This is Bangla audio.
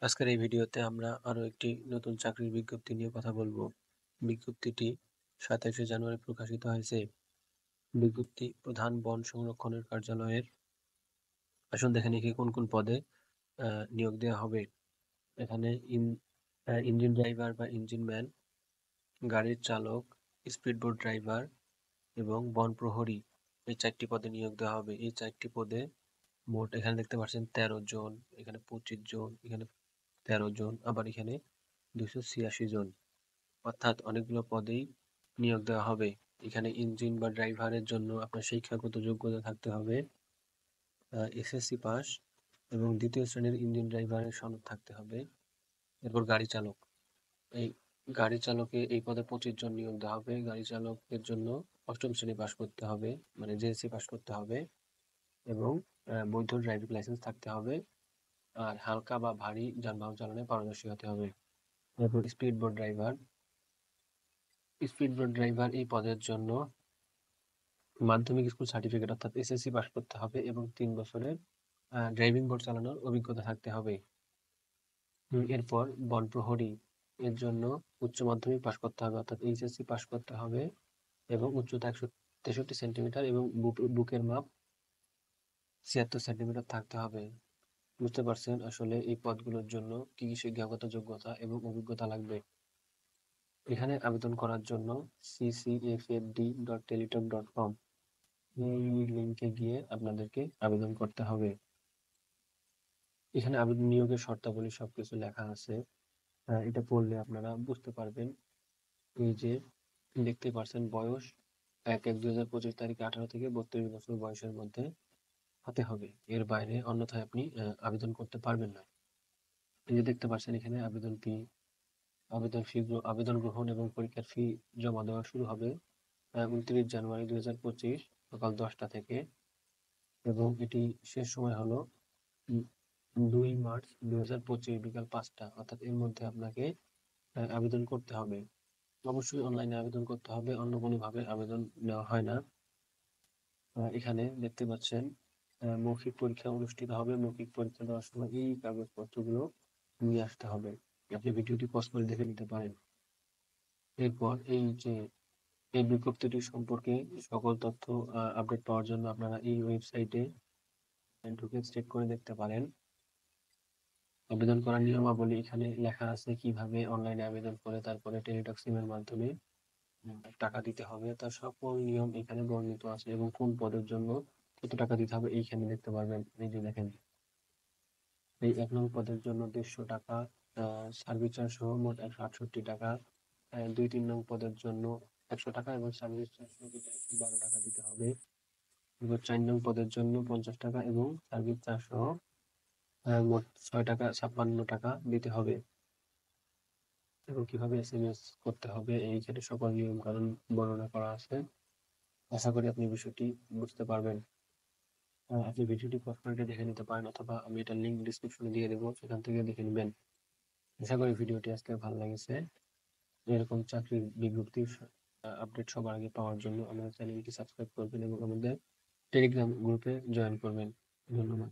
আজকের এই ভিডিওতে আমরা আরো একটি নতুন চাকরির বিজ্ঞপ্তি নিয়ে কথা বলবো। বিজ্ঞপ্তিটি 27শে জানুয়ারি প্রকাশিত হয়েছে। বিজ্ঞপ্তি প্রধান বন সংরক্ষণের কার্যালয়ের। আসুন দেখে নিই কোন কোন পদে নিয়োগ দেওয়া হবে। এখানে ইঞ্জিন ড্রাইভার বা ইঞ্জিন ম্যান, গাড়ির চালক, স্পিডবোট ড্রাইভার এবং বন প্রহরী, এই 4টি পদে নিয়োগ দেওয়া হবে। এই 4টি পদে মোট এখানে দেখতে পাচ্ছেন 13 জন, এখানে 25 জন, এখানে 13 জন, আবার এখানে 286 জন, অর্থাৎ অনেকগুলো পদেই নিয়োগ দেওয়া হবে। এখানে ইঞ্জিন বা ড্রাইভারের জন্য আপনার শিক্ষাগত যোগ্যতা থাকতে হবে এসএসসি পাস এবং দ্বিতীয় শ্রেণীর ইঞ্জিন ড্রাইভারের সনদ থাকতে হবে। এরপর গাড়ি চালক, এই গাড়ি চালকে এই পদে 25 জন নিয়োগ দেওয়া হবে। গাড়ি চালকের জন্য 8ম শ্রেণী পাস করতে হবে, মানে জেএসসি পাস করতে হবে এবং বৈধ ড্রাইভিং লাইসেন্স থাকতে হবে। আর হালকা বা ভারী যানবাহন চালানোয় পারদর্শী হতে হবে। এরপর স্পিডবোট ড্রাইভার এই পদের জন্য মাধ্যমিক স্কুল সার্টিফিকেট অর্থাৎ এসএসসি পাস করতে হবে এবং 3 বছরের ড্রাইভিং বোর্ড চালানোর অভিজ্ঞতা থাকতে হবে। এরপর বন প্রহরী, এর জন্য উচ্চ মাধ্যমিক পাস করতে হবে অর্থাৎ এইচএসসি পাস করতে হবে এবং উচ্চতা 163 সেন্টিমিটার এবং বুকের মাপ 76 সেন্টিমিটার থাকতে হবে। বুঝতে পারছেন আসলে এই পদগুলোর জন্য কি কি শিক্ষাগত যোগ্যতা এবং অভিজ্ঞতা লাগবে। এখানে আবেদন করার জন্য ccfd.teletalk.com এই লিঙ্কে গিয়ে আপনাদেরকে আবেদন করতে হবে। এখানে আবেদন নিয়োগের শর্তাবলী সবকিছু লেখা আছে। এটা পড়লে আপনারা বুঝতে পারবেন। এই যে দেখতে পাচ্ছেন, বয়স 1/1/2025 তারিখে 18 থেকে 32 বছর বয়সের মধ্যে হতে হবে। এর বাইরে অন্যথায় আপনি আবেদন করতে পারবেন না। এই যে দেখতে পাচ্ছেন এখানে আবেদন গ্রহণ এবং পরীক্ষার ফি জমা দেওয়া শুরু হবে 29 জানুয়ারি 2025 সকাল 10টা থেকে এবং এটি শেষ সময় হলো 2 মার্চ 2025 বিকাল 5টা, অর্থাৎ এর মধ্যে আপনাকে আবেদন করতে হবে। অবশ্যই অনলাইনে আবেদন করতে হবে, অন্য কোনোভাবে আবেদন নেওয়া হয় না। এখানে দেখতে পাচ্ছেন মৌখিক পরীক্ষা অনুষ্ঠিত হবে। মৌখিক পরীক্ষা দেওয়ার সময় এই কাগজপত্রগুলো নিয়ে আসতে হবে। আপনি ভিডিওটি পজ করে দেখে নিতে পারেন। এরপর এই বিজ্ঞপ্তিটি সম্পর্কে সকল তথ্য আপডেট পাওয়ার জন্য আপনারা এই ওয়েবসাইটে ঢুকে চেক করে দেখতে পারেন। আবেদন করার নিয়মাবলী এখানে লেখা আছে, কিভাবে অনলাইনে আবেদন করে তারপরে টেলিটক সিমের মাধ্যমে টাকা দিতে হবে, তার সকল নিয়ম এখানে বর্ণিত আছে এবং কোন পদের জন্য কত টাকা দিতে হবে এইখানে দেখতে পারবেন। এই যে দেখেন, এই 1 নং পদের জন্য 150 টাকা, সার্ভিস চার্জ সহ মোট 168 টাকা। 2-3 নং পদের জন্য 100 টাকা এবং সার্ভিস চার্জ সহ 112 টাকা দিতে হবে। এবার 4 নং পদের জন্য 50 টাকা এবং সার্ভিস চার্জ সহ মোট 6 টাকা 56 টাকা দিতে হবে। এবং কিভাবে এসএমএস করতে হবে এইখানে সকল নিয়ম কানুন বর্ণনা করা আছে। আশা করি আপনি বিষয়টি বুঝতে পারবেন। আপনি ভিডিওটি পজ করে দেখে নিতে পারেন অথবা আমি এটার লিঙ্ক ডিসক্রিপশনে দিয়ে দেবো, সেখান থেকে দেখে নেবেন। আশা করি ভিডিওটি আজকে ভালো লেগেছে। এরকম চাকরির বিজ্ঞপ্তির আপডেট সবার আগে পাওয়ার জন্য আমাদের চ্যানেলটি সাবস্ক্রাইব করবেন এবং আমাদের টেলিগ্রাম গ্রুপে জয়েন করবেন। ধন্যবাদ।